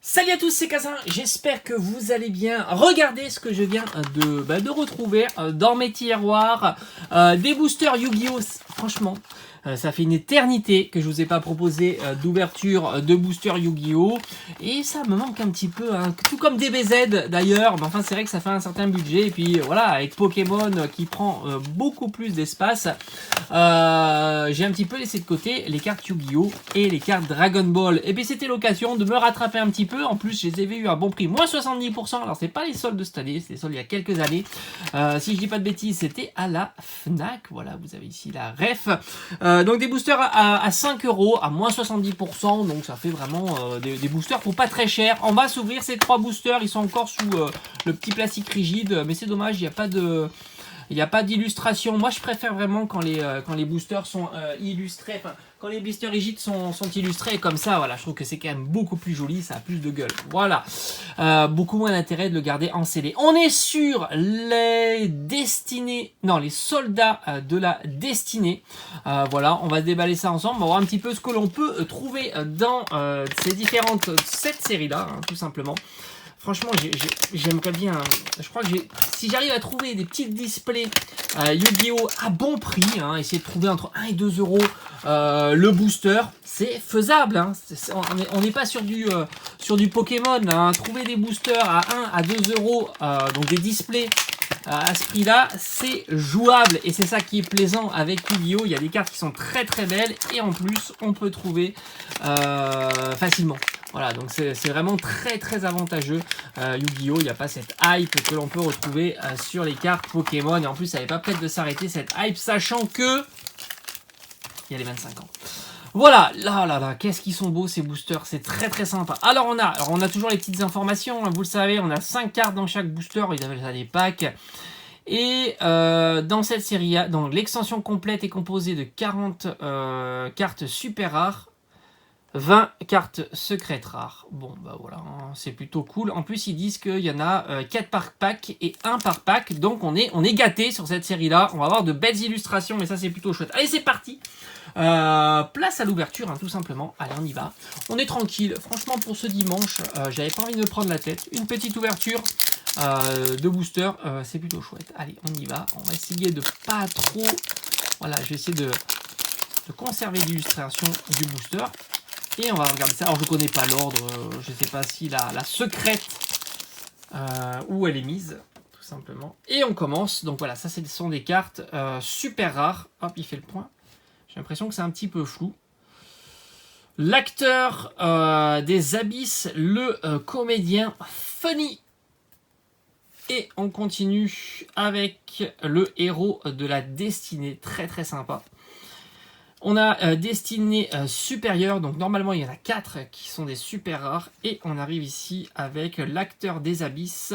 Salut à tous, c'est Kazin, j'espère que vous allez bien. Regardez ce que je viens de retrouver dans mes tiroirs, des boosters Yu-Gi-Oh! Franchement, ça fait une éternité que je vous ai pas proposé d'ouverture de boosters Yu-Gi-Oh! Et ça me manque un petit peu, hein. Tout comme DBZ d'ailleurs, mais enfin c'est vrai que ça fait un certain budget. Et puis voilà, avec Pokémon qui prend beaucoup plus d'espace, j'ai un petit peu laissé de côté les cartes Yu-Gi-Oh! Et les cartes Dragon Ball. Et puis c'était l'occasion de me rattraper un petit peu. En plus, je les avais eu à bon prix, moins 70%. Alors, c'est pas les soldes de cette année, c'est les soldes il y a quelques années. Si je dis pas de bêtises, c'était à la Fnac. Voilà, vous avez ici la ref. Donc, des boosters à 5 euros, à moins 70%. Donc, ça fait vraiment des boosters pour pas très cher. On va s'ouvrir ces 3 boosters. Ils sont encore sous le petit plastique rigide. Mais c'est dommage, il n'y a pas de... Il n'y a pas d'illustration. Moi, je préfère vraiment quand les boosters sont illustrés. Enfin, quand les blisters rigides sont illustrés comme ça, voilà, je trouve que c'est quand même beaucoup plus joli, ça a plus de gueule. Voilà, beaucoup moins d'intérêt de le garder en scellé. On est sur les destinées, non, les soldats de la destinée. Voilà, on va déballer ça ensemble. On va voir un petit peu ce que l'on peut trouver dans cette série-là, hein, tout simplement. Franchement, j'aimerais bien. Je crois que si j'arrive à trouver des petits displays Yu-Gi-Oh! À bon prix, hein, essayer de trouver entre 1 et 2 euros le booster, c'est faisable. Hein. On n'est pas sur du Pokémon. Hein. Trouver des boosters à 1 à 2 euros, donc des displays à ce prix-là, c'est jouable. Et c'est ça qui est plaisant avec Yu-Gi-Oh! Il y a des cartes qui sont très très belles et en plus, on peut trouver facilement. Voilà, donc c'est vraiment très très avantageux. Yu-Gi-Oh! Il n'y a pas cette hype que l'on peut retrouver sur les cartes Pokémon. Et en plus, ça n'est pas prête de s'arrêter cette hype, sachant que il y a les 25 ans. Voilà, là, qu'est-ce qu'ils sont beaux ces boosters, c'est très très sympa. Alors on a toujours les petites informations, hein, vous le savez, on a 5 cartes dans chaque booster, ils appellent ça des packs. Et dans cette série, donc l'extension complète est composée de 40 cartes super rares, 20 cartes secrètes rares. Bon, bah voilà, hein, c'est plutôt cool. En plus, ils disent qu'il y en a 4 par pack et 1 par pack. Donc, on est gâtés sur cette série-là. On va avoir de belles illustrations, mais ça, c'est plutôt chouette. Allez, c'est parti. Place à l'ouverture, hein, tout simplement. Allez, on y va. On est tranquille. Franchement, pour ce dimanche, j'avais pas envie de me prendre la tête. Une petite ouverture de booster, c'est plutôt chouette. Allez, on y va. On va essayer de pas trop... Voilà, je vais essayer de conserver l'illustration du booster. Et on va regarder ça. Alors je connais pas l'ordre, je sais pas si la secrète où elle est mise, tout simplement. Et on commence. Donc voilà, ça ce sont des cartes super rares. Hop, il fait le point. J'ai l'impression que c'est un petit peu flou. L'acteur des abysses, le comédien Funny. Et on continue avec le héros de la destinée, très très sympa. On a Destinée supérieure, donc normalement il y en a 4 qui sont des super rares. Et on arrive ici avec l'acteur des abysses.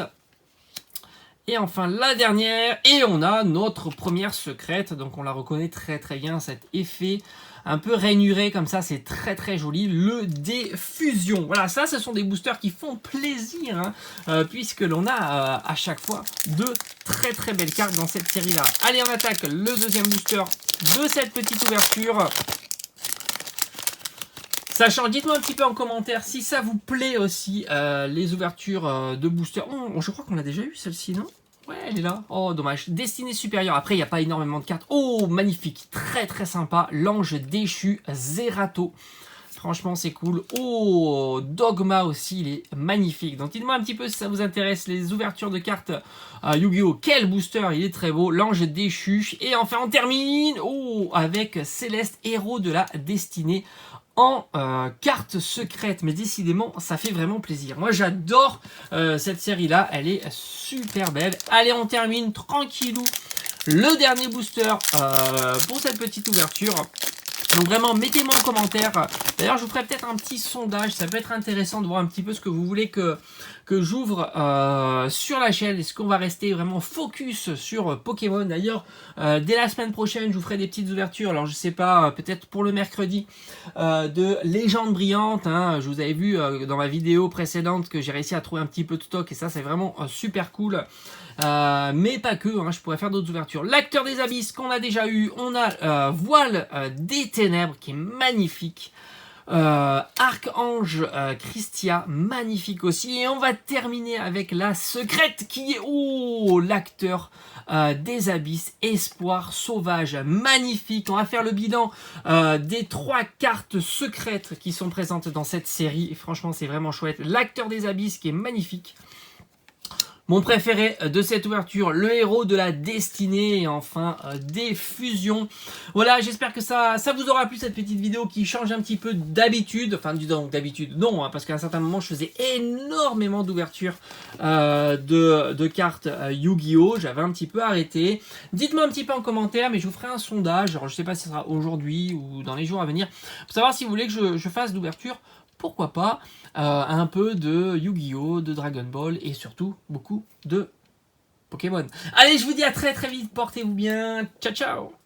Et enfin la dernière, et on a notre première secrète, donc on la reconnaît très très bien, cet effet un peu rainuré comme ça, c'est très très joli, le défusion. Voilà, ça ce sont des boosters qui font plaisir, hein, puisque l'on a à chaque fois de très très belles cartes dans cette série là. Allez, on attaque le deuxième booster de cette petite ouverture. Sachant, dites-moi un petit peu en commentaire si ça vous plaît aussi, les ouvertures de boosters. Oh, je crois qu'on l'a déjà eu celle-ci, non? Ouais, elle est là. Oh, dommage. Destinée supérieure. Après, il n'y a pas énormément de cartes. Oh, magnifique. Très, très sympa. L'ange déchu, Zerato. Franchement, c'est cool. Oh, Dogma aussi, il est magnifique. Donc, dites-moi un petit peu si ça vous intéresse, les ouvertures de cartes Yu-Gi-Oh! Quel booster, il est très beau. L'ange déchu. Et enfin, on termine avec Céleste, héros de la destinée, en carte secrète. Mais décidément, ça fait vraiment plaisir. Moi, j'adore cette série-là. Elle est super belle. Allez, on termine tranquillou. Le dernier booster pour cette petite ouverture. Donc vraiment, mettez-moi en commentaire. D'ailleurs, je vous ferai peut-être un petit sondage. Ça peut être intéressant de voir un petit peu ce que vous voulez que j'ouvre sur la chaîne. Est-ce qu'on va rester vraiment focus sur Pokémon? D'ailleurs, dès la semaine prochaine, je vous ferai des petites ouvertures. Alors, je sais pas, peut-être pour le mercredi, de Légende Brillante. Hein. Je vous avais vu dans ma vidéo précédente que j'ai réussi à trouver un petit peu de stock. Et ça, c'est vraiment super cool. Mais pas que, hein, je pourrais faire d'autres ouvertures. L'acteur des abysses qu'on a déjà eu, on a Voile des ténèbres qui est magnifique. Archange Christia, magnifique aussi. Et on va terminer avec la secrète qui est l'acteur des abysses, Espoir Sauvage, magnifique. On va faire le bilan des 3 cartes secrètes qui sont présentes dans cette série. Et franchement, c'est vraiment chouette. L'acteur des abysses qui est magnifique. Mon préféré de cette ouverture, le héros de la destinée et enfin des fusions. Voilà, j'espère que ça vous aura plu cette petite vidéo qui change un petit peu d'habitude. Enfin, d'habitude, non, hein, parce qu'à un certain moment, je faisais énormément d'ouvertures de cartes Yu-Gi-Oh! J'avais un petit peu arrêté. Dites-moi un petit peu en commentaire, mais je vous ferai un sondage. Alors, je sais pas si ce sera aujourd'hui ou dans les jours à venir, pour savoir si vous voulez que je fasse d'ouverture. Pourquoi pas un peu de Yu-Gi-Oh!, de Dragon Ball et surtout beaucoup de Pokémon. Allez, je vous dis à très très vite, portez-vous bien, ciao ciao.